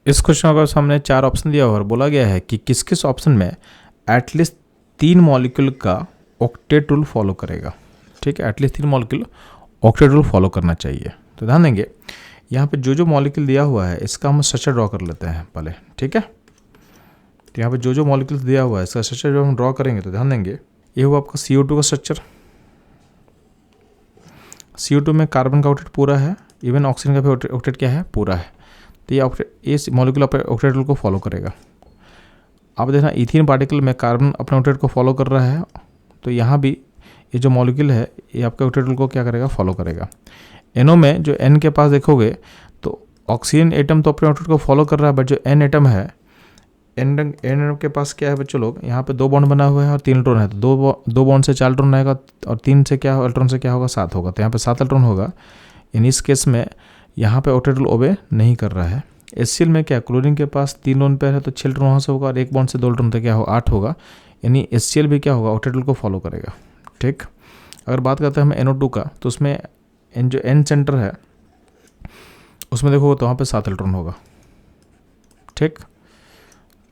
इस क्वेश्चन का सामने 4 ऑप्शन दिया हुआ और बोला गया है कि किस किस ऑप्शन में एटलीस्ट 3 मॉलिक्यूल का ऑक्टेट रूल फॉलो करेगा। ठीक है, at least 3 molecule octet rule follow करना चाहिए। तो ध्यान देंगे यहाँ पे जो मॉलिक्यूल दिया हुआ है इसका हम स्ट्रक्चर ड्रॉ कर लेते हैं पहले। ठीक है, तो यहाँ पे जो मॉलिक्यूल दिया हुआ है इसका स्ट्रक्चर जब हम ड्रॉ करेंगे तो ध्यान देंगे ये हुआ आपका CO2 का स्ट्रक्चर। CO2 में कार्बन का ऑक्टेट पूरा है, इवन ऑक्सीजन का भी ऑक्टेट क्या है, पूरा है। तो ये मॉलिक्यूल अपने ऑक्टेट रूल को फॉलो करेगा। अब देखना इथीन पार्टिकल में कार्बन अपने ऑक्टेट को फॉलो कर रहा है, तो यहाँ भी ये जो मॉलिक्यूल है ये आपके ऑक्टेट रूल को क्या करेगा, फॉलो करेगा। NO में जो N के पास देखोगे तो ऑक्सीजन एटम तो अपने ऑक्टेट को फॉलो कर रहा है, बट जो N एटम है N के पास क्या है बच्चों लोग, यहाँ पे 2 बॉन्ड बना हुआ है और 3 इलेक्ट्रॉन है। तो 2 बॉन्ड से 4 इलेक्ट्रॉन आएगा और 3 से क्या इलेक्ट्रॉन से क्या होगा, 7 होगा। तो यहाँ पे 7 इलेक्ट्रॉन होगा। इन इस केस में यहाँ पे ऑक्टेट रूल ओबे नहीं कर रहा है। HCl में क्या, क्लोरीन के पास 3 लोन पेयर है तो 6 इलेक्ट्रॉन वहाँ से होगा और 1 बॉन्ड से 2 इलेक्ट्रॉन तक क्या होगा, 8 होगा। यानी HCl भी क्या होगा, ऑक्टेट रूल को फॉलो करेगा। ठीक, अगर बात करते हैं हम NO2 का, तो उसमें जो N सेंटर है उसमें देखोगे तो वहाँ पे 7 इलेक्ट्रॉन होगा। ठीक,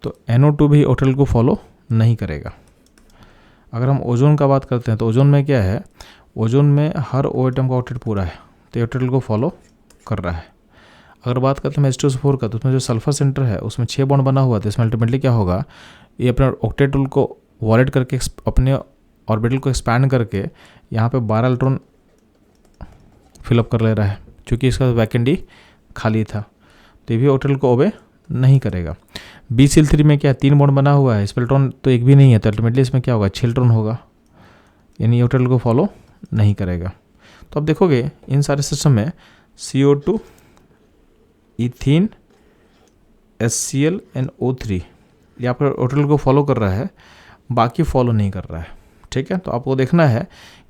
तो NO2 भी ऑक्टेट रूल को फॉलो नहीं करेगा। अगर हम ओजोन का बात करते हैं तो ओजोन में क्या है, ओजोन में हर O एटम का ऑक्टेट पूरा है तो ऑक्टेट रूल को फॉलो कर रहा है। अगर बात करते हैं H2SO4 का, तो उसमें जो सल्फर सेंटर है उसमें 6 बॉन्ड बना हुआ है। तो इसमें अल्टीमेटली क्या होगा, ये अपने ऑक्टेट रूल को वॉलेट करके अपने ऑर्बिटल को एक्सपैंड करके यहाँ पे 12 इलेक्ट्रॉन फिलअप कर ले रहा है, क्योंकि इसका वैकेंट डी खाली था। तो ये भी ऑक्टेट रूल को ओबे नहीं करेगा। BCl3 में क्या, 3 बॉन्ड बना हुआ है, इस पर इलेक्ट्रॉन तो एक भी नहीं है, तो अल्टीमेटली इसमें क्या होगा, 6 इलेक्ट्रॉन होगा। यानी ऑक्टेट रूल को फॉलो नहीं करेगा। तो अब देखोगे इन सारे सिस्टम में CO2, ethene, HCl and O3 ये आपका ऑक्टेट रूल को फॉलो कर रहा है, बाकी फॉलो नहीं कर रहा है। ठीक है, तो आपको देखना है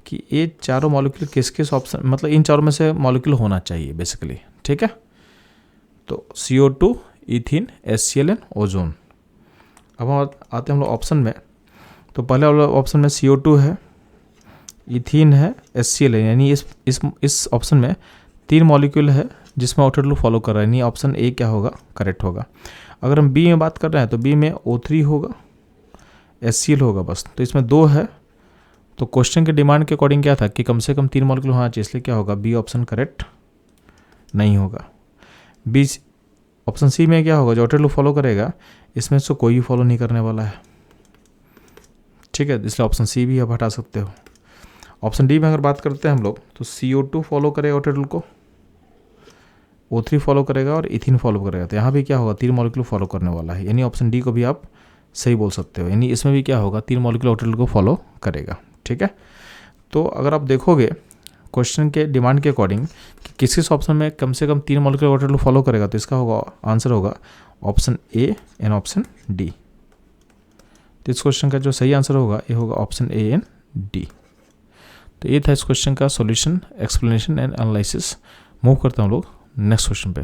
कि ये चारों मॉलिक्यूल किस किस ऑप्शन, मतलब इन चारों में से मॉलिक्यूल होना चाहिए बेसिकली। ठीक है, तो CO2, ethene, HCl and ozone. अब हम आते हैं हम लोग ऑप्शन में। तो पहले वाला ऑप्शन में CO2 है, इथीन है, HCl है। यानी इस ऑप्शन में 3 मॉलिक्यूल है जिसमें ऑक्टेट रूल फॉलो कर रहा है। यानी ऑप्शन ए क्या होगा, करेक्ट होगा। अगर हम बी में बात कर रहे हैं तो बी में O3 होगा, HCl होगा बस। तो इसमें 2 है। तो क्वेश्चन के डिमांड के अकॉर्डिंग क्या था कि कम से कम 3 मॉलिक्यूल होना चाहिए, इसलिए क्या होगा, बी ऑप्शन करेक्ट नहीं होगा। बी ऑप्शन सी में क्या होगा, जो ऑक्टेट रूल फॉलो करेगा इसमें से कोई भी फॉलो नहीं करने वाला है। ठीक है, इसलिए ऑप्शन सी भी आप हटा सकते हो। ऑप्शन डी में अगर बात करते हैं हम लोग, तो CO2 फॉलो करेगा ऑक्टेट रूल को, O3 फॉलो करेगा और इथीन फॉलो करेगा। तो यहाँ भी क्या होगा, 3 मॉलिक्यूल फॉलो करने वाला है। यानी ऑप्शन डी को भी आप सही बोल सकते हो। यानी इसमें भी क्या होगा, 3 मॉलिक्यूल ऑक्टेट रूल को फॉलो करेगा। ठीक है, तो अगर आप देखोगे क्वेश्चन के डिमांड के अकॉर्डिंग कि किस किस ऑप्शन में कम से कम 3 मॉलिक्यूल ऑक्टेट रूल फॉलो करेगा, तो इसका होगा आंसर होगा option A and option D. तो इस क्वेश्चन का जो सही आंसर होगा ये होगा ऑप्शन ए एंड डी। तो ये था इस क्वेश्चन का solution, explanation and analysis. Move करता हूँ लोग नेक्स्ट क्वेश्चन पे।